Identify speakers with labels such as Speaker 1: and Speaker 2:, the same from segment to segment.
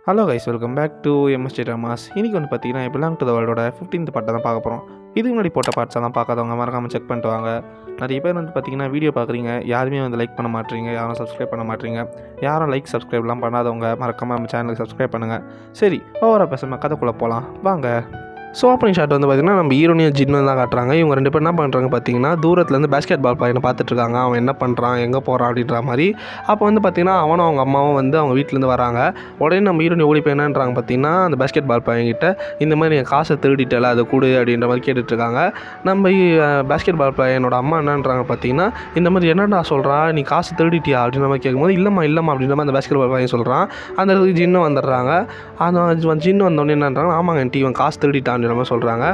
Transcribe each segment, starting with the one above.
Speaker 1: Hello guys, welcome back to MST dramas. இன்றைக்கி வந்து பார்த்தீங்கன்னா பிலாங் டு த வேர்ல்டோட 15th பார்ட்டை தான் பார்க்க போகிறோம். இதுக்கு முன்னாடி போட்ட பார்ட்ஸ் எல்லாம் பார்க்காதவங்க மறக்காமல் செக் பண்ணிட்டு வாங்க. நிறைய பேர் வந்து பார்த்தீங்கன்னா வீடியோ பார்க்குறீங்க, யாருமே வந்து லைக் பண்ண மாட்டீங்க, யாரும் சப்ஸ்கிரைப் பண்ண மாட்டீங்க. யாரும் லைக் சப்ஸ்கிரைப்லாம் பண்ணாதவங்க மறக்காமல் நம்ம சேனலுக்கு சப்ஸ்கிரைப் பண்ணுங்கள். சரி, ஓவராக பேசாமல் கதைக்குள்ளே போகலாம் வாங்க. ஸோ ஓப்பனிங் ஷாட் வந்து பார்த்திங்கன்னா நம்ம ஹீரோனியும் ஜின்னும் தான் காட்டுறாங்க. இவங்க ரெண்டு பேர் என்ன பண்ணுறாங்க பார்த்தீங்கன்னா, தூரத்துலேருந்து பேஸ்கெட் பால் பையனை பார்த்துட்ருக்காங்க. அவன் என்ன பண்ணுறான், எங்கே போகிறான் அப்படின்ற மாதிரி. அப்போ வந்து பார்த்திங்கன்னா அவனும் அவங்க அம்மாவும் வந்து அவங்க வீட்டிலேருந்து வராங்க. உடனே நம்ம ஹீரோனி ஓடி போய் என்னன்றாங்க பார்த்தீங்கன்னா, அந்த பேஸ்கெட் பால் பையன்கிட்ட இந்த மாதிரி என் காசை திருடிட்டல அதை கொடு அப்படின்ற மாதிரி கேட்டுட்ருக்காங்க. நம்ம பேஸ்கெட் பால் பையனோட அம்மா என்னன்றாங்க பார்த்தீங்கன்னா, இந்த மாதிரி என்னடா சொல்கிறான், நீ காசு திருடிட்டியா அப்படின்ற மாதிரி கேட்கும்போது இல்லைம்மா அப்படின்ற மாதிரி அந்த பேஸ்கெட் பால் பையன் சொல்கிறான். அந்த இடத்துக்கு ஜின்னும் வந்துடுறாங்க. அந்த ஜின்னு வந்தோடனே என்னன்றாங்க, ஆமாங்க ஆண்டி இவன் காசு திருடிட்டான் மாதிரி சொல்கிறாங்க.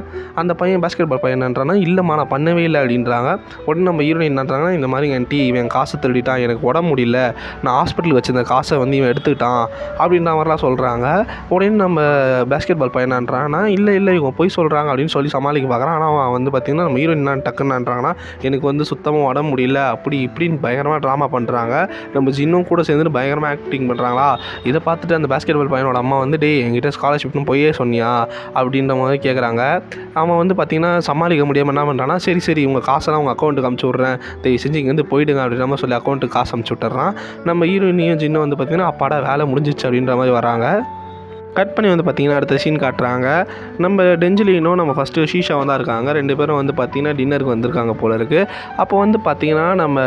Speaker 1: அந்த பையன் பேஸ்கெட் பால் பையன் என்னன்றானா, இல்லைம்மா நான் பண்ணவே இல்லை அப்படின்றாங்க. உடனே நம்ம ஹீரோயின் என்னன்றாங்கன்னா, இந்த மாதிரி ஆண்டி இவன் காசு திருடிட்டான், எனக்கு உடம்பு முடியல, நான் ஹாஸ்பிட்டலுக்கு வச்சிருந்த காசை வந்து இவன் எடுத்துக்கிட்டான் அப்படின்ற மாதிரிலாம் சொல்கிறாங்க. உடனே நம்ம பேஸ்கெட் பால் பையன் என்னன்றாங்கன்னா, இல்லை இவங்க போய் சொல்கிறாங்க அப்படின்னு சொல்லி சமாளிக்க பார்க்குறான். ஆனால் அவன் வந்து பார்த்திங்கன்னா நம்ம ஹீரோயின் என்ன டக்குன்னுன்றாங்கன்னா, எனக்கு வந்து சுத்தமாக உடம்பு முடியல அப்படி இப்படின்னு பயங்கரமாக ட்ராமா பண்ணுறாங்க. நம்ம ஜின்னும் கூட சேர்ந்துட்டு பயங்கரமாக ஆக்டிங் பண்ணுறாங்களா. இதை பார்த்துட்டு அந்த பேஸ்கெட் பால் பையனோட அம்மா வந்து டே என்கிட்ட ஸ்காலர்ஷிப்னு போயே சொன்னியா அப்படின்ற மாதிரி கேட்குறாங்க. அவன் வந்து பார்த்திங்கன்னா சமாளிக்க முடியாமல் என்ன பண்ணுறான்னா, சரி உங்கள் காசெல்லாம் உங்கள் அக்கௌண்ட்டுக்கு அமுச்சு விட்றேன், தயவு செஞ்சு இங்கேருந்து போயிடுங்க அப்படின்ற மாதிரி சொல்லி அக்கௌண்ட்டுக்கு காசு அமுச்சு விட்டுறான். நம்ம ஹீரோயினியும் ஜின்னும் வந்து பார்த்திங்கன்னா அப்பாடா வேலை முடிஞ்சிச்சு அப்படின்ற மாதிரி வராங்க. கட் பண்ணி வந்து பார்த்திங்கன்னா அடுத்த சீன் காட்டுறாங்க. நம்ம டெஞ்சலினும் நம்ம ஃபஸ்ட்டு ஷீஷாவும் தான் இருக்காங்க. ரெண்டு பேரும் வந்து பார்த்திங்கன்னா டின்னருக்கு வந்திருக்காங்க போல இருக்குது. அப்போ வந்து பார்த்திங்கன்னா நம்ம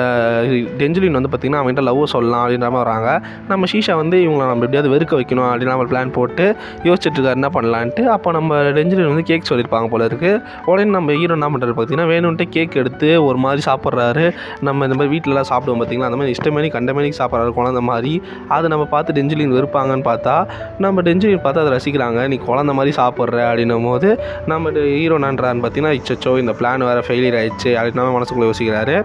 Speaker 1: டெஞ்சலின் வந்து பார்த்திங்கன்னா அவன்கிட்ட லவ் சொல்லலாம் அப்படின்ற மாதிரி வராங்க. நம்ம ஷீஷா வந்து இவங்களை நம்ம எப்படியாவது வெறுக்க வைக்கணும் அப்படின்னு நம்ம பிளான் போட்டு யோசிச்சுட்ருக்காரு என்ன பண்ணலான்ட்டு. அப்போ நம்ம டெஞ்சலின் வந்து கேக் சொல்லியிருப்பாங்க போல இருக்குது. உடனே நம்ம ஹீரோ என்ன பண்ணுறாரு பார்த்திங்கன்னா, வேணும்ன்ட்டு கேக் எடுத்து ஒரு மாதிரி சாப்பிட்றாரு. நம்ம இந்த மாதிரி வீட்டிலலாம் சாப்பிடுவோம் பார்த்திங்கன்னா, அந்த மாதிரி இஷ்டமேனி கண்டமேனிக்கு சாப்பிட்றாரு குழந்த மாதிரி. அதை நம்ம பார்த்து டெஞ்சலின் வெறுப்பாங்கன்னு பார்த்தா நம்ம டெஞ்சலின் பார்த்து அதை ரசிக்கிறாங்க. நீ குழந்த மாதிரி சாப்பிட்ற அப்படின்னும் போது நம்ம ஹீரோ நன்றான்னு பார்த்தீங்கன்னா, இச்சோ இந்த பிளான் வேறு ஃபெயிலியர் ஆயிடுச்சு அப்படின்னு மனசுக்குள்ளே யோசிக்கிறாரு.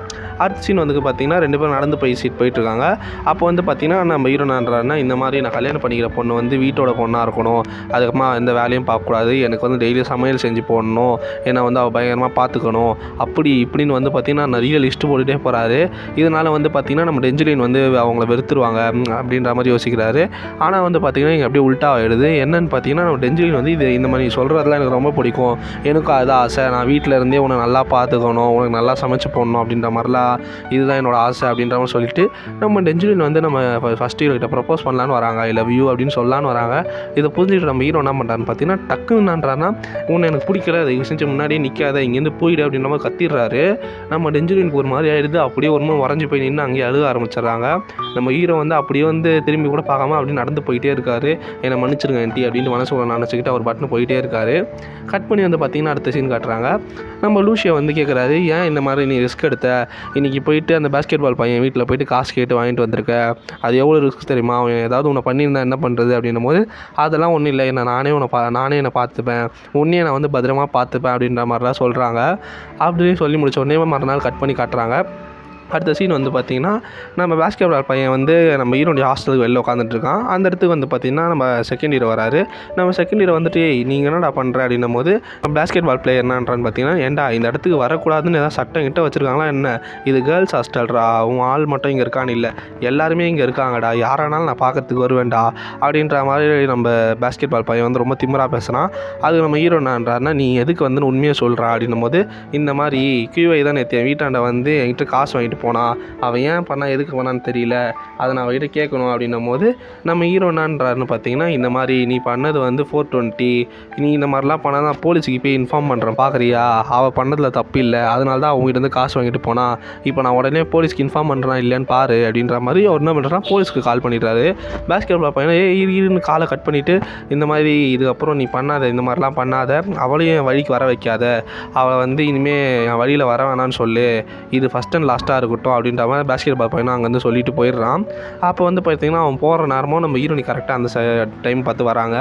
Speaker 1: அடுத்த சீன் வந்து பார்த்திங்கன்னா ரெண்டு பேரும் நடந்து போயிட்டுருக்காங்க. அப்போ வந்து பார்த்திங்கன்னா நம்ம ஹீரோ நன்றாருன்னா, இந்த மாதிரி நான் கல்யாணம் பண்ணிக்கிற பொண்ணு வந்து வீட்டோட பொண்ணாக இருக்கணும், அதுக்கப்புறமா எந்த வேலையும் பார்க்கக்கூடாது, எனக்கு வந்து டெய்லியும் சமையல் செஞ்சு போடணும், ஏன்னா வந்து அவள் பயங்கரமாக பார்த்துக்கணும் அப்படி இப்படின்னு வந்து பார்த்திங்கன்னா நிறைய லிஸ்ட்டு போட்டுகிட்டே போகிறாரு. இதனால் வந்து பார்த்திங்கன்னா நம்ம டெஞ்சலின் வந்து அவங்கள வெறுத்துருவாங்க அப்படின்ற மாதிரி யோசிக்கிறாரு. ஆனால் வந்து பார்த்திங்கன்னா இங்கே அப்படியே உல்ட்டா ஆகிடுது. என்னன்னு பார்த்தீங்கன்னா நம்ம டெஞ்சலின் வந்து இந்த மாதிரி சொல்கிறதுலாம் எனக்கு ரொம்ப பிடிக்கும், எனக்கும் அதுதான் ஆசை, நான் வீட்டில் இருந்தே உன்னை நல்லா பார்த்துக்கணும், உனக்கு நல்லா சமைச்சு போடணும் அப்படின்ற மாதிரிலாம் இதுதான் என்னோடய ஆசை அப்படின்ற மாதிரி சொல்லிட்டு நம்ம டெஞ்சலின் வந்து நம்ம ஃபஸ்ட் ஹீரோ கிட்ட ப்ரப்போஸ் பண்ணலான்னு வராங்க, ஐ லவ் யூ அப்படின்னு சொல்லலான்னு வராங்க. இதை புரிஞ்சுட்டு நம்ம ஹீரோ என்ன பண்ணுறான்னு பார்த்தீங்கன்னா, டக்குன்னுன்றான்னா உன்னை எனக்கு பிடிக்கல, அதை செஞ்சு முன்னாடியே நிற்காத, இங்கேருந்து போயிடு அப்படின்ற மாதிரி கத்திடுறாரு. நம்ம டெஞ்சலினுக்கு ஒரு மாதிரி ஆகிடுது. அப்படியே ஒரு மாதிரி உறைஞ்சி போய் நின்று அங்கேயே அழுக ஆரம்பிச்சிடுறாங்க. நம்ம ஹீரோ வந்து அப்படியே வந்து திரும்பி கூட பார்க்காம அப்படி நடந்து போயிட்டே இருக்காரு. என்னை மன்னிச்சிருங்க ஆண்டி அப்படின்ட்டு மனசுக்குள்ள நினச்சிக்கிட்டு அவர் பட்டுன்னு போயிட்டே இருக்காரு. கட் பண்ணி வந்து பார்த்திங்கன்னா அடுத்த சீன் காட்டுறாங்க. நம்ம லூஷியா வந்து கேட்குறாரு, ஏன் இந்த மாதிரி நீ ரிஸ்க் எடுத்த, இன்றைக்கி போயிட்டு அந்த பேஸ்கெட் பால் பையன் வீட்டில் போயிட்டு காசு கேட்டு வாங்கிட்டு வந்திருக்க, அது எவ்வளோ ரிஸ்க் தெரியுமா, அவன் ஏதாவது உன்னை பண்ணியிருந்தா என்ன பண்ணுறது அப்படின்னும் போது, அதெல்லாம் ஒன்றும் இல்லை, நானே என்னை பார்த்துப்பேன், உன்னையே நான் வந்து பத்திரமா பார்த்துப்பேன் அப்படின்ற மாதிரிலாம் சொல்கிறாங்க. அப்படின்னு சொல்லி முடிச்ச உடனே மறுநாள் கட் பண்ணி காட்டுறாங்க. அடுத்த சீன் வந்து பார்த்திங்கன்னா நம்ம பேஸ்கெட் பால் பையன் வந்து நம்ம ஹீரோடைய ஹாஸ்டலுக்கு வெளில உட்காந்துட்ருக்கான். அந்த இடத்துக்கு வந்து பார்த்திங்கன்னா நம்ம செகண்ட் ஹீரோ வராரு. நம்ம செகண்ட் ஹீரோ வந்துட்டு நீங்கள் என்னடா பண்ணுற அப்படின்னும் போது நம்ம பேஸ்கெட் பால் பிளேயர் என்னன்றான்னு பார்த்தீங்கன்னா, ஏன்டா இந்த இடத்துக்கு வரக்கூடாதுன்னு ஏதாவது சட்டம் கிட்ட வச்சுருக்காங்களா என்ன, இது கேர்ள்ஸ் ஹாஸ்டல்ரா, உன் ஆள் மட்டும் இங்கே இருக்கான்னு இல்லை, எல்லாருமே இங்கே இருக்காங்கடா, யாரானாலும் நான் பார்க்கறதுக்கு வருவேன்டா அப்படின்ற மாதிரி நம்ம பேஸ்கெட் பால் பையன் வந்து ரொம்ப திமிராக பேசுகிறான். அது நம்ம ஹீரோ என்னன்றாருன்னா, நீ எதுக்கு வந்து உண்மையாக சொல்கிறா அப்படின்னும் போது, இந்த மாதிரி கியூஐ தான் நேற்று என் வீட்டாண்ட வந்து என்கிட்ட காசு வாங்கிட்டு போனா, அவன் ஏன் பண்ணா எதுக்கு பண்ணான்னு தெரியல, அதை நான் அவகிட்ட கேட்கணும் அப்படின்னும் போது நம்ம ஹீரோ என்னன்றாருன்னு பார்த்தீங்கன்னா, இந்த மாதிரி நீ பண்ணது வந்து 420, நீ இந்த மாதிரிலாம் பண்ணால் நான் போலீஸுக்கு போய் இன்ஃபார்ம் பண்ணுறேன் பார்க்குறியா, அவள் பண்ணதில் தப்பு இல்லை, அதனால தான் அவங்ககிட்ட வந்து காசு வாங்கிட்டு போனா, இப்போ நான் உடனே போலீஸ்க்கு இன்ஃபார்ம் பண்ணுறேன் இல்லையான்னு பாரு அப்படின்ற மாதிரி அவர் என்ன பண்ணுறான், போலீஸ்க்கு கால் பண்ணிடுறாரு. பேஸ்கெட் பால் பையனை இருன்னு காலை கட் பண்ணிவிட்டு, இந்த மாதிரி இதுக்கப்புறம் நீ பண்ணாத, இந்த மாதிரிலாம் பண்ணாத, அவளையும் என் வழிக்கு வர வைக்காத, அவளை வந்து இனிமேல் என் வழியில் வர வேணான்னு சொல்லு, இது ஃபஸ்ட் அண்ட் லாஸ்ட்டாக இருக்கட்டும் அப்படின்ற மாதிரி பேஸ்கெட் பால் பையனும் அங்கேருந்து சொல்லிட்டு போயிடுறான். அப்போ வந்து பார்த்திங்கன்னா அவன் போகிற நேரமும் நம்ம ஹீரோனி கரெக்டாக அந்த டைம் பார்த்து வராங்க.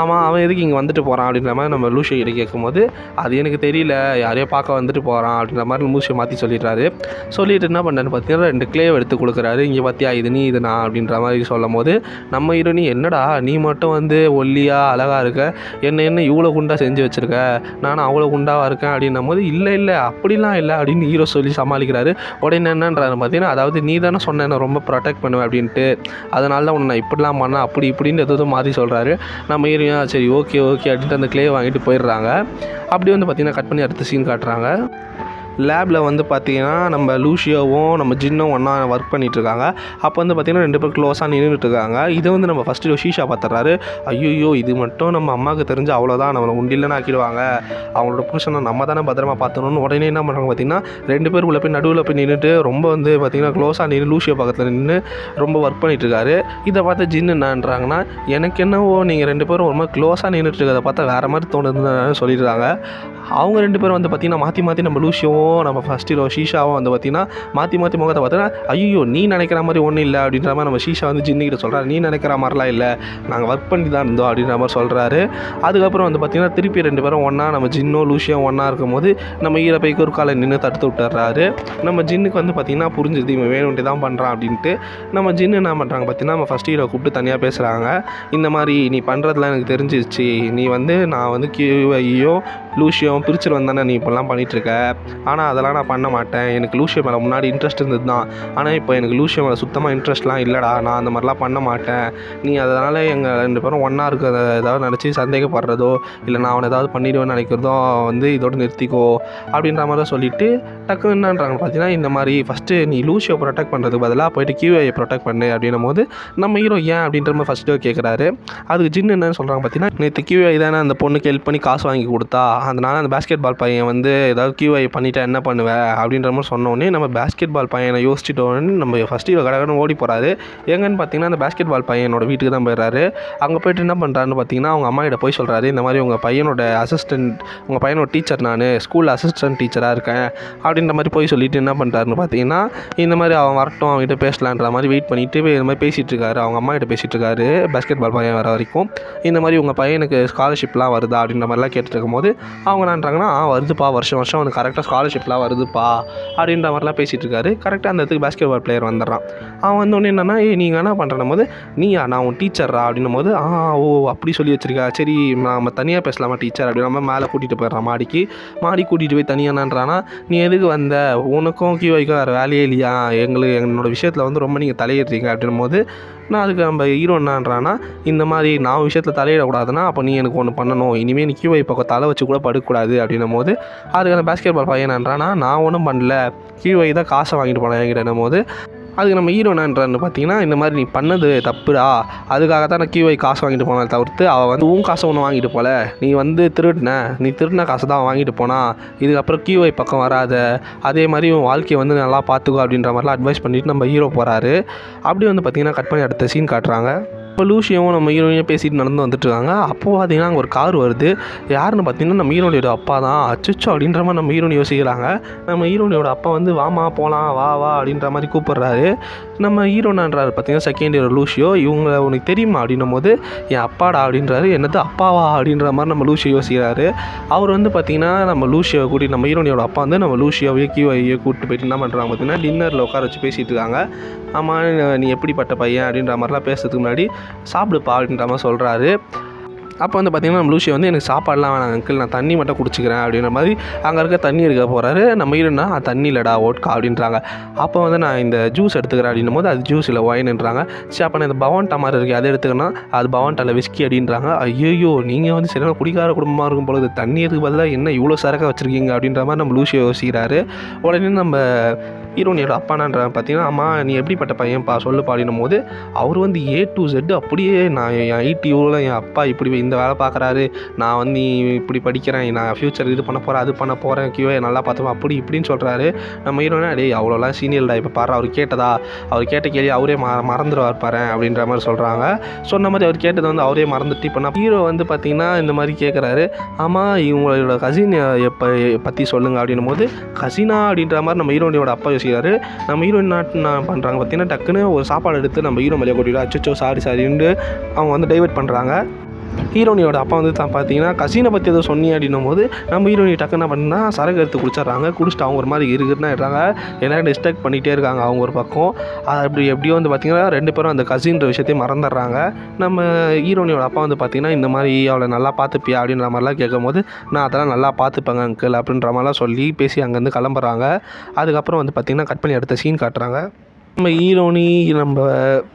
Speaker 1: ஆமாம், அவன் எதுக்கு இங்கே வந்துட்டு போகிறான் அப்படின்ற மாதிரி நம்ம லூஷியா கிட்ட கேட்கும்போது, அது எனக்கு தெரியல, யாரையோ பார்க்க வந்துட்டு போகிறான் அப்படின்ற மாதிரி லூஷியா மாற்றி சொல்லிடுறாரு. சொல்லிட்டு என்ன பண்ணுறேன்னு பார்த்தீங்கன்னா 2 கிளேவை எடுத்து கொடுக்குறாரு. இங்கே பார்த்தியா இது நீ இது நான் அப்படின்ற மாதிரி சொல்லும் போது நம்ம ஹீரோனி, என்னடா நீ மட்டும் வந்து ஒல்லியாக அழகாக இருக்க, என்ன இவ்வளோ குண்டாக செஞ்சு வச்சுருக்க, நானும் அவ்வளோ குண்டாவாக இருக்கேன் அப்படின்னும் போது, இல்லை அப்படிலாம் இல்லை அப்படின்னு ஹீரோ சொல்லி சமாளிக்கிறாரு. உடனே என்னன்றாரு பார்த்தீங்கன்னா, அதாவது நீ தானே சொன்ன என்ன ரொம்ப ப்ரொடெக்ட் பண்ணுவேன் அப்படின்ட்டு, அதனால தான் உன்னை நான் இப்படிலாம் பண்ணேன் அப்படி இப்படின்னு எதுவும் மாற்றி சொல்கிறாரு. நம்ம ஹீரோயின் சரி ஓகே அப்படின்ட்டு அந்த க்ளே வாங்கிட்டு போயிடுறாங்க. அப்படி வந்து பார்த்திங்கன்னா கட் பண்ணி அடுத்த சீன் காட்டுறாங்க. லேபில் வந்து பார்த்திங்கன்னா நம்ம லூஷியோவும் நம்ம ஜின்னும் ஒன்றா ஒர்க் பண்ணிகிட்ருக்காங்க. அப்போ வந்து பார்த்திங்கன்னா 2 பேர் க்ளோஸாக நின்றுட்டுருக்காங்க. இதை வந்து நம்ம ஃபஸ்ட்டு ஷீஷா பார்த்துட்றாரு. ஐயோ இது மட்டும் நம்ம அம்மாவுக்கு தெரிஞ்சு அவ்வளோதான், நம்மளை உண்டில்லன்னு ஆக்கிடுவாங்க, அவங்களோட புருஷனை நம்ம தானே பத்திரமா பார்த்துக்கணும்னு உடனே என்ன பண்ணுறாங்க பார்த்திங்கன்னா 2 பேர் உள்ள போய் நடுவில் போய் நின்றுட்டு ரொம்ப வந்து பார்த்திங்கன்னா க்ளோஸாக நின்று லூஷியோ பக்கத்தில் நின்று ரொம்ப ஒர்க் பண்ணிகிட்ருக்காரு. இதை பார்த்து ஜின்னு என்னன்றாங்கன்னா, எனக்கு என்னவோ நீங்கள் 2 பேரும் ஒரு மாதிரி க்ளோஸாக நின்றுட்டு இருக்கிறத பார்த்தா வேறு மாதிரி தோணுதுன்னு சொல்லிடுறாங்க. அவங்க 2 பேரும் வந்து பார்த்திங்கன்னா மாற்றி நம்ம லூஷியோவும் நம்ம ஃபஸ்ட் ஹீரோ ஷீஷாவும் வந்து பார்த்திங்கன்னா மாற்றி முகத்தை பார்த்தீங்கன்னா, ஐயோ நீ நினைக்கிற மாதிரி ஒன்றும் இல்லை அப்படின்ற மாதிரி நம்ம ஷீஷா வந்து ஜின்னிக்கிட்ட சொல்கிறாரு. நீ நினைக்கிற மாதிரிலாம் இல்லை, நாங்கள் ஒர்க் பண்ணி தான் இருந்தோம் அப்படின்ற மாதிரி சொல்கிறாரு. அதுக்கப்புறம் வந்து பார்த்திங்கன்னா திருப்பி 2 பேரும் ஒன்றா நம்ம ஜின்னோ லூஷியோ ஒன்றா இருக்கும்போது நம்ம ஈர போய் குறுக்கால நின்று தடுத்து விட்டுறாரு. நம்ம ஜின்னுக்கு வந்து பார்த்திங்கன்னா புரிஞ்சுது இவன் வேணும்ட்டு தான் பண்ணுறான் அப்படின்ட்டு. நம்ம ஜின்னு என்ன பண்ணுறாங்க பார்த்திங்கன்னா நம்ம ஃபஸ்ட் ஹீரோ கூப்பிட்டு தனியாக பேசுகிறாங்க. இந்த மாதிரி நீ பண்ணுறதுலாம் எனக்கு தெரிஞ்சிருச்சு, நீ வந்து நான் வந்து கியூஐயும் லூஷியோவும் பிரிச்சுட்டு வந்தானே நீ இப்போல்லாம் பண்ணிகிட்ருக்க, ஆனால் அதெல்லாம் நான் பண்ண மாட்டேன், எனக்கு லூஷியோ மேலே முன்னாடி இன்ட்ரெஸ்ட் இருந்தது தான், ஆனால் இப்போ எனக்கு லூஷியோ மேலே சுத்தமாக இன்ட்ரெஸ்ட்லாம் இல்லைடா, நான் அந்த மாதிரிலாம் பண்ண மாட்டேன், நீ அதனால் எங்கள் 2 பேரும் ஒன்றா இருக்கிறத ஏதாவது நினச்சி சந்தேகப்படுறதோ இல்லை நான் அவனை ஏதாவது பண்ணிடுவேன்னு நினைக்கிறதோ வந்து இதோடு நிறுத்திக்கோ அப்படின்ற மாதிரி தான் சொல்லிவிட்டு டக்குன்னு என்னன்றாங்க பார்த்தீங்கன்னா, இந்த மாதிரி ஃபஸ்ட்டு நீ லூஷியோ ப்ரொடெக்ட் பண்ணுறதுக்கு பதிலாக போய்ட்டு கியூஐயை ப்ரொடெக்ட் பண்ணு அப்படின்னும் போது நம்ம ஹீரோ ஏன் அப்படின்ற மாதிரி ஃபஸ்ட்டு கேட்குறாரு. அதுக்கு ஜின்னு என்னன்னு சொல்கிறாங்க பார்த்தீங்கன்னா, நேற்று கியூஐ தானே அந்த பொண்ணுக்கு ஹெல்ப் பண்ணி காசு வாங்கி கொடுத்தா, அதனால் அந்த பேஸ்கெட் பால் பையன் வந்து ஏதாவது கியூஐ பண்ணிவிட்டா என்ன பண்ணுவேன் அப்படின்ற மாதிரி சொன்னோடனே நம்ம பேஸ்கெட் பால் பையனை யோசிச்சுட்டோன்னு நம்ம ஃபஸ்ட் ஹீரோ கடகடன்னு ஓடி போகிறாரு. எங்கன்னு பார்த்தீங்கன்னா அந்த பேஸ்கெட் பால் பையனோட வீட்டுக்கு தான் போயிடுறாரு. அங்கே போய்ட்டு என்ன பண்ணுறாருன்னு பார்த்தீங்கன்னா அவங்க அம்மா கிட்ட போய் சொல்கிறாரு, இந்த மாதிரி உங்கள் பையனோட டீச்சர், நான் ஸ்கூலில் அசிஸ்டன்ட் டீச்சராக இருக்கேன் அப்படின்ற மாதிரி போய் சொல்லிவிட்டு என்ன பண்ணுறாருன்னு பார்த்தீங்கன்னா இந்த மாதிரி அவன் வரட்டும் அவங்ககிட்ட பேசலான்ற மாதிரி வெயிட் பண்ணிவிட்டு இந்த மாதிரி பேசிகிட்டு இருக்காரு. அவங்க அம்மா கிட்ட பேசிகிட்டு இருக்காரு பேஸ்கெட் பால் பையன் வர வரைக்கும். இந்த மாதிரி உங்கள் பையனுக்கு ஸ்காலர்ஷிப்லாம் வருதா அப்படின்ற மாதிரிலாம் கேட்டுட்டு இருக்கும்போது அவங்க என்னன்றாங்கன்னா வருதுப்பா, வருஷம் அவனுக்கு கரெக்டாக ஸ்காலர்ஷிப்லாம் வருதுப்பா அப்படின்ற மாதிரிலாம் பேசிகிட்டு இருக்காரு. கரெக்டாக அந்த இடத்துக்கு பேஸ்கெட் பால் பிளேயர் வந்துடுறான். அவன் வந்தோடனே என்னன்னா நீங்கள் என்ன பண்ணுறனும் போது நீயா நான் உன் டீச்சரா அப்படின்னும் போது ஓ அப்படி சொல்லி வச்சிருக்கா, சரி நம்ம தனியாக பேசலாமா டீச்சர் அப்படின்னு நம்ம மேலே கூட்டிகிட்டு போயிடுறான். மாடி கூட்டிகிட்டு போய் தனியாக என்னன்றானா, நீ எதுக்கு வந்த, உனக்கும் கியூஐக்கும் வேறு வேலையே இல்லையா, என்னோடய விஷயத்தில் வந்து ரொம்ப நீங்கள் தலையிடுறீங்க அப்படின்னும் போது நான் அதுக்கு நம்ம ஹீரோ என்னன்றானா, இந்த மாதிரி நான் விஷயத்தில் தலையிடக்கூடாதுன்னா அப்போ நீ எனக்கு ஒன்று பண்ணணும், இனிமேல் நீ கியூஐ பக்கம் தலை வச்சு கூட படுக்கக்கூடாது அப்படின்னும் போது அதுக்கு அந்த பேஸ்கெட் பால் பையன் என்னன்றானா, நான் ஒன்றும் பண்ணல, கியூஐ தான் காசை வாங்கிட்டு போனேன் என்கிட்ட போது அதுக்கு நம்ம ஹீரோ என்னன்றான்னு பார்த்தீங்கன்னா, இந்த மாதிரி நீ பண்ணது தப்புடா, அதுக்காக தான் நான் கியூஐ காசு வாங்கிட்டு போனேன் தவிர்த்து அவள் வந்து உன் காசை ஒன்று வாங்கிட்டு போல, நீ வந்து திருடின காசை தான் வாங்கிட்டு போனா, இதுக்கப்புறம் கியூஐ பக்கம் வராத, அதே மாதிரி உன் வாழ்க்கையை வந்து நல்லா பார்த்துக்கோ அப்படின்ற மாதிரிலாம் அட்வைஸ் பண்ணிவிட்டு நம்ம ஹீரோ போகிறாரு. அப்படி வந்து பார்த்திங்கன்னா கட் பண்ணி அடுத்த சீன் காட்டுறாங்க. இப்போ லூஷியாவும் நம்ம ஹீரோயினையும் பேசிட்டு நடந்து வந்துட்டுருக்காங்க. அப்போது பார்த்தீங்கன்னா அங்கே ஒரு கார் வருது. யாருன்னு பார்த்தீங்கன்னா நம்ம ஹீரோனியோட அப்பா தான். அச்சச்சோ அப்படின்ற மாதிரி நம்ம ஹீரோனி யோசிக்கிறாங்க. நம்ம ஹீரோனியோட அப்பா வந்து வாமா போகலாம் வா அப்படின்ற மாதிரி கூப்பிட்றாரு. நம்ம ஹீரோனான்றாரு பார்த்தீங்கன்னா செகண்ட் இயர் லூஷியோ, இவங்க உனக்கு தெரியுமா அப்படின்னும் போது என் அப்பாடா அப்படின்றாரு. என்னது அப்பாவா அப்படின்ற மாதிரி நம்ம லூஷியோ யோசிக்கிறாரு. அவர் வந்து பார்த்திங்கன்னா நம்ம லூஷியோவை கூட்டிட்டு நம்ம ஹீரோனியோட அப்பா வந்து நம்ம லூஷியோவையோ கியூஐயோ கூப்பிட்டு போயிட்டு என்ன பண்ணுறாங்க பார்த்தீங்கன்னா டின்னரில் உட்கார வச்சு பேசிகிட்டு இருக்காங்க. ஆமாம் நீ எப்படிப்பட்ட பையன் அப்படின்ற மாதிரிலாம் பேசுறதுக்கு முன்னாடி சாப்பிடுப்பா அப்படின்ற மாதிரி சொல்கிறாரு. அப்போ வந்து பார்த்திங்கன்னா நம்ம லூஷியோ வந்து எனக்கு சாப்பாடுலாம் வேணாம் அங்கிள், நான் தண்ணி மட்டும் குடிச்சிக்கிறேன் அப்படின்ற மாதிரி அங்கே இருக்க தண்ணி எடுக்க போகிறாரு. நம்ம ஹீரோனா தண்ணி இல்லைடா ஓட்கா அப்படின்றாங்க. அப்போ வந்து நான் இந்த ஜூஸ் எடுத்துக்கிறேன் அப்படின்னும் போது அது ஜூஸ் இல்லை ஒயின்ன்றாங்க. சரி அப்போ நான் இந்த பவான்டா மாதிரி இருக்குது அதை எடுத்துக்கணும், அது பவான்டாவில் விஸ்கி அப்படின்றாங்க. ஐயோ நீங்கள் வந்து சரியான குடிக்கார குடும்பமாக இருக்கும் பொழுது தண்ணி எதுக்கு பதிலாக என்ன இவ்வளோ சரக்காக வச்சுருக்கீங்க அப்படின்ற மாதிரி நம்ம லூஷியோ யோசிக்கிறாரு. உடனே நம்ம ஹீரோனியோட அப்பானான்ற பார்த்தீங்கன்னா அம்மா நீ எப்படிப்பட்ட பையன்ப்பா சொல்லுப்பா அப்படின்னும் போது அவர் வந்து A to Z அப்படியே நான் என் ஐடியூவில் என் அப்பா இப்படி இந்த வேலை பார்க்குறாரு, நான் வந்து நீ இப்படி படிக்கிறேன், நான் ஃப்யூச்சர் இது பண்ண போகிறேன் அது பண்ண போகிறேன், கியூஐ நல்லா பார்த்துப்பேன் அப்படி இப்படின்னு சொல்கிறாரு. நம்ம ஹீரோனா டேய் அவ்வளோலாம் சீனியர்டா, இப்போ பாரு அவர் கேட்ட கேள்வி அவரே மறந்துடுவார் பாரு அப்படின்ற மாதிரி சொல்கிறாங்க. சொன்ன மாதிரி அவர் கேட்டதை வந்து அவரே மறந்துட்டு இப்போ நான் ஹீரோ வந்து பார்த்திங்கன்னா இந்த மாதிரி கேட்குறாரு. ஆமாம் இவங்களோட கசின் எப்போ பற்றி சொல்லுங்கள் அப்படின்னும் போது கசினா அப்படின்ற மாதிரி நம்ம ஹீரோனியோட அப்பா யோசிக்கிறாரு. நம்ம ஹீரோயின் நான் பண்ணுறாங்க பார்த்தீங்கன்னா டக்குன்னு ஒரு சாப்பாடு எடுத்து நம்ம ஹீரோ மேலே கொட்டிட்டு அச்சோ சாரின்னு அவங்க வந்து டைவர்ட் பண்ணுறாங்க. ஹீரோனியோட அப்பா வந்து பார்த்தீங்கன்னா கசினை பற்றி ஏதோ சொன்னி அப்படின்னும் போது நம்ம ஹீரோனி டக்கு என்ன பண்ணால் சரக்கு எடுத்து குடிச்சிட்றாங்க. குடிச்சிட்டு அவங்க ஒரு மாதிரி இருக்குன்னு ஆகிடுறாங்க. எல்லோரும் டிஸ்ட்ராக்ட் பண்ணிகிட்டே இருக்காங்க அவங்க ஒரு பக்கம். அது எப்படியோ வந்து பார்த்திங்கன்னா 2 பேரும் அந்த கசின்ற விஷயத்தையும் மறந்துடுறாங்க. நம்ம ஹீரோனியோட அப்பா வந்து பார்த்திங்கன்னா இந்த மாதிரி அவளை நல்லா பார்த்துப்பியா அப்படின்ற மாதிரிலாம் கேட்கும்போது நான் அதெல்லாம் நல்லா பார்த்துப்பேங்க அங்கிள் அப்படின்ற மாதிரிலாம் சொல்லி பேசி அங்கேருந்து கிளம்புறாங்க. அதுக்கப்புறம் வந்து பார்த்திங்கன்னா கட் பண்ணி அடுத்த சீன் காட்டுறாங்க. நம்ம ஹீரோனி நம்ம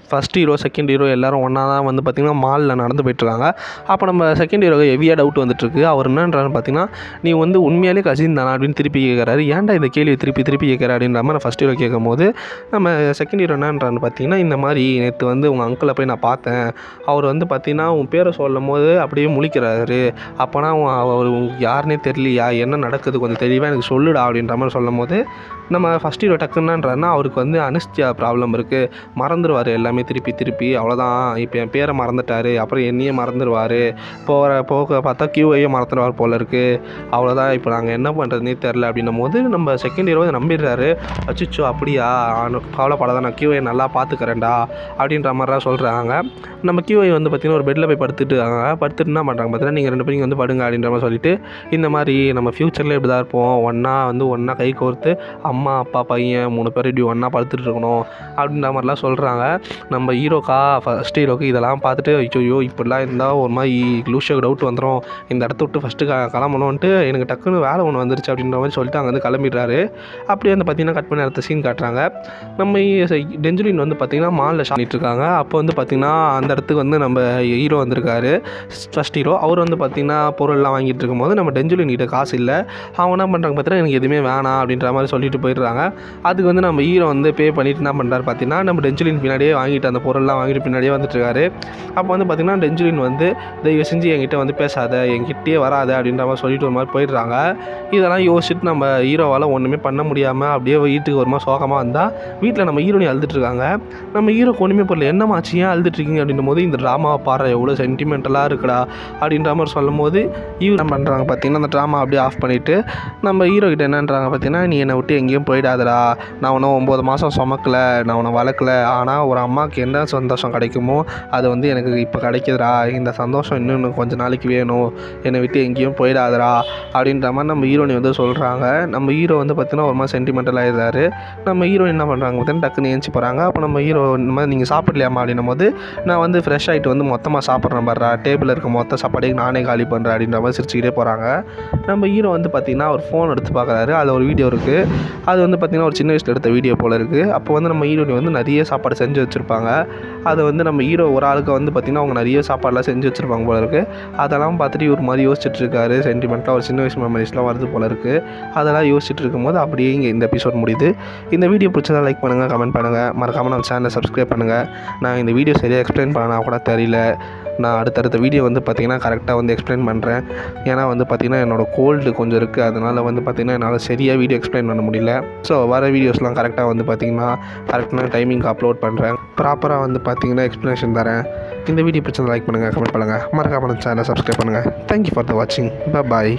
Speaker 1: ஃபஸ்ட் ஹீரோ செகண்ட் ஹீரோ எல்லோரும் ஒன்றா தான் வந்து பார்த்திங்கன்னா மாலில் நடந்து போயிட்டுருக்காங்க. அப்போ நம்ம செகண்ட் ஹீரோக்கு ஹெவியாக டவுட் வந்துட்டுருக்கு. அவர் என்னன்றான்னு பார்த்தீங்கன்னா நீ வந்து உண்மையாலே கசின் தானா அப்படின்னு திருப்பி கேட்குறாரு. ஏன்டா இந்த கேள்வி திருப்பி கேட்குற அப்படின்ற மாதிரி நான் ஃபஸ்ட் ஹீரோ கேட்கும்போது நம்ம செகண்ட் ஹீரோ என்னன்றான்னு பார்த்தீங்கன்னா இந்த மாதிரி நேற்று வந்து உங்கள் அங்கிளை போய் நான் பார்த்தேன். அவர் வந்து பார்த்திங்கன்னா உன் பேரை சொல்லும் போது அப்படியே முழிக்கிறாரு. அப்போனா அவர் யாருன்னே தெரியலையா, என்ன நடக்குது கொஞ்சம் தெளிவாக எனக்கு சொல்லுடா அப்படின்ற மாதிரி சொல்லும் போது நம்ம ஃபஸ்ட் ஹீரோ டக்குன்னான்றன்னா அவருக்கு வந்து அனிஸ்தியா ப்ராப்ளம் இருக்குது, மறந்துடுவார் எல்லாமே திருப்பி அவ்வளோதான். இப்போ என் பேரை மறந்துட்டார், அப்புறம் என்னையே மறந்துடுவார், போக பார்த்தா கியூஐயே மறந்துடுவார் போல இருக்குது, அவ்வளோதான். இப்போ நாங்கள் என்ன பண்ணுறதுனே தெரில அப்படின்னும் போது நம்ம செகண்ட் ஹீரோ நம்பிடுறாரு. அச்சிச்சோ அப்படியா, கவலைப்படாத, நான் கியூஐ நல்லா பார்த்துக்கிறேன்டா அப்படின்ற மாதிரிலாம் சொல்கிறாங்க. நம்ம கியூஐ வந்து பார்த்திங்கன்னா ஒரு பெட்டில் போய் படுத்துட்டு என்ன பண்ணுறாங்க பார்த்தீங்கன்னா நீங்கள் 2 பேரும் வந்து படுங்க அப்படின்ற மாதிரி சொல்லிவிட்டு இந்த மாதிரி நம்ம ஃப்யூச்சரில் இப்படி தான் இருப்போம், ஒன்றா கை கோர்த்து அம்மா அப்பா பையன் 3 பேர் இப்படி ஒன்றா படுத்துட்டு இருக்கணும் அப்படின்ற மாதிரிலாம் சொல்கிறாங்க. நம்ம ஹீரோக்கா ஃபஸ்ட் ஹீரோக்கு இதெல்லாம் பார்த்துட்டு ஐயோ இப்படிலாம் இருந்தால் ஒரு மாதிரி லூஷாக டவுட் வந்துடும், இந்த இடத்த விட்டு ஃபஸ்ட்டு கிளம்பணுன்ட்டு எனக்கு டக்குன்னு வேலை ஒன்று வந்துருச்சு அப்படின்ற மாதிரி சொல்லிட்டு அங்கே வந்து கிளம்பிடுறாரு. அப்படியே வந்து பார்த்திங்கன்னா கட் பண்ணி அடுத்த சீன் காட்டுறாங்க. நம்ம டெஞ்சுலின் வந்து பார்த்திங்கன்னா மாலில் ஷாப்பிட்டு இருக்காங்க. அப்போ வந்து பார்த்திங்கன்னா அந்த இடத்துக்கு வந்து நம்ம ஹீரோ வந்திருக்காரு, ஃபஸ்ட் ஹீரோ. அவர் வந்து பார்த்திங்கன்னா பொருள்லாம் வாங்கிட்டு இருக்கும்போது நம்ம டெஞ்சுலின் கிட்ட காசு இல்லை. அவங்க என்ன பண்ணுறாங்க பார்த்தீங்கன்னா எனக்கு எதுவுமே வேணாம் அப்படின்ற மாதிரி சொல்லிட்டு போயிடுறாங்க. அதுக்கு வந்து நம்ம ஹீரோ வந்து பே பண்ணிவிட்டு என்ன பண்ணுறாரு பார்த்தீங்கன்னா நம்ம டெஞ்சுலின் பின்னாடியே வாங்கிட்டு அந்த பொருள்லாம் வாங்கிட்டு பின்னாடியே வந்துட்டுருக்காரு. அப்போ வந்து பார்த்திங்கன்னா டெஞ்சுலின் வந்து தயவு செஞ்சு என்கிட்ட வந்து பேசாத, என்கிட்டயே வராத அப்படின்ற மாதிரி சொல்லிட்டு ஒரு மாதிரி போயிடுறாங்க. இதெல்லாம் யோசிச்சுட்டு நம்ம ஹீரோவால் ஒன்றுமே பண்ண முடியாமல் அப்படியே வீட்டுக்கு ஒரு மாதிரி சோகமாக வந்தால் வீட்டில் நம்ம ஹீரோனி அழுதுட்டுருக்காங்க. நம்ம ஹீரோக்கு ஒன்றுமே புரியல, என்னமாச்சு ஏன் அழுதுட்ருக்கீங்க அப்படின்னும் போது இந்த ட்ராமாவை பாரு எவ்வளோ சென்டிமெண்டலாக இருக்குடா அப்படின்ற மாதிரி சொல்லும் போது இவர் என்ன பண்ணுறாங்க பார்த்திங்கன்னா அந்த ட்ராமா அப்படியே ஆஃப் பண்ணிவிட்டு நம்ம ஹீரோ கிட்ட என்னன்றாங்க பார்த்தீங்கன்னா நீ என்னை விட்டு எங்கேயும் போயிடாதடா, நான் உன்னை 9 மாதம் சுமக்கலை, நான் உன்னை வளர்க்கலை, ஆனால் ஒரு அம்மாவுக்கு என்ன சந்தோஷம் கிடைக்குமோ அது வந்து எனக்கு இப்போ கிடைக்குதுடா, இந்த சந்தோஷம் இன்னும் கொஞ்சம் நாளைக்கு வேணும், என்னை விட்டு எங்கேயும் போயிடாதடா அப்படின்ற மாதிரி நம்ம ஹீரோனி வந்து சொல்கிறாங்க. நம்ம ஹீரோ வந்து பார்த்திங்கன்னா ஒரு மாதிரி சென்டிமெண்டல் ஆகிடுறாரு. நம்ம ஹீரோ என்ன பண்ணுறாங்க பார்த்தீங்கன்னா டக்குன்னு ஏஞ்சி போகிறாங்க. அப்போ நம்ம ஹீரோ இந்த மாதிரி நீங்கள் சாப்பிடலையாமா அப்படின்னும் போது நான் வந்து ஃப்ரெஷ் ஆகிட்டு வந்து மொத்தமாக சாப்பிட்றேன் பாடுறா, டேபிளில் இருக்க மொத்த சாப்பாடையும் நானே காலி பண்ணுறேன் அப்படின்ற மாதிரி சிரிச்சுக்கிட்டே போகிறாங்க. நம்ம ஹீரோ வந்து பார்த்திங்கன்னா ஒரு ஃபோன் எடுத்து பார்க்குறாரு. அதில் ஒரு வீடியோ இருக்குது. அது வந்து பார்த்திங்கன்னா ஒரு சின்ன வயசில் எடுத்த வீடியோ போல் இருக்குது. அப்போ வந்து நம்ம ஹீரோனி வந்து நிறைய சாப்பாடு செஞ்சு வச்சுருப்பாங்க. அதை வந்து நம்ம ஹீரோ ஒரு ஆளுக்கு வந்து பார்த்திங்கன்னா அவங்க நிறைய சாப்பாடெலாம் செஞ்சு வச்சுருப்பாங்க போல இருக்குது. அதெல்லாம் பார்த்துட்டு ஒரு மாதிரி யோசிச்சுட்ருக்காரு. சென்டிமெண்ட்டாக ஒரு சின்ன வயசு மெமரிஸ்லாம் வருது போல இருக்குது. அதெல்லாம் யோசிச்சுட்டு இருக்கும்போது அப்படியே இங்கே இந்த எபிசோட் முடியுது. இந்த வீடியோ பிடிச்சதா லைக் பண்ணுங்கள், கமெண்ட் பண்ணுங்கள், மறக்காமல் நம்ம சேனலை சப்ஸ்கிரைப் பண்ணுங்கள். நான் இந்த வீடியோ சரியாக எக்ஸ்பிளைன் பண்ணனா கூட தெரியல, நான் அடுத்தடுத்த வீடியோ வந்து பார்த்திங்கன்னா கரெக்டாக வந்து எக்ஸ்பிளைன் பண்ணுறேன். ஏன்னா வந்து பார்த்திங்கன்னா என்னோடய கோல்டு கொஞ்சம் இருக்குது, அதனால் வந்து பார்த்திங்கன்னா என்னால் சரியாக வீடியோ எக்ஸ்பிளைன் பண்ண முடியல. ஸோ வர வீடியோஸ்லாம் கரெக்டாக வந்து பார்த்திங்கன்னா கரெக்டான டைமிங்க்கு அப்லோட் பண்ணுறேன், ப்ராப்பராக வந்து பார்த்திங்கன்னா எக்ஸ்ப்ளனேஷன் தரேன். இந்த வீடியோ பிடிச்சதை லைக் பண்ணுங்கள், கமெண்ட் பண்ணுங்கள், மறக்காமல் சேனலை சப்ஸ்கிரைப் பண்ணுங்கள். தேங்க்யூ ஃபார் த வாட்சிங். பாய்.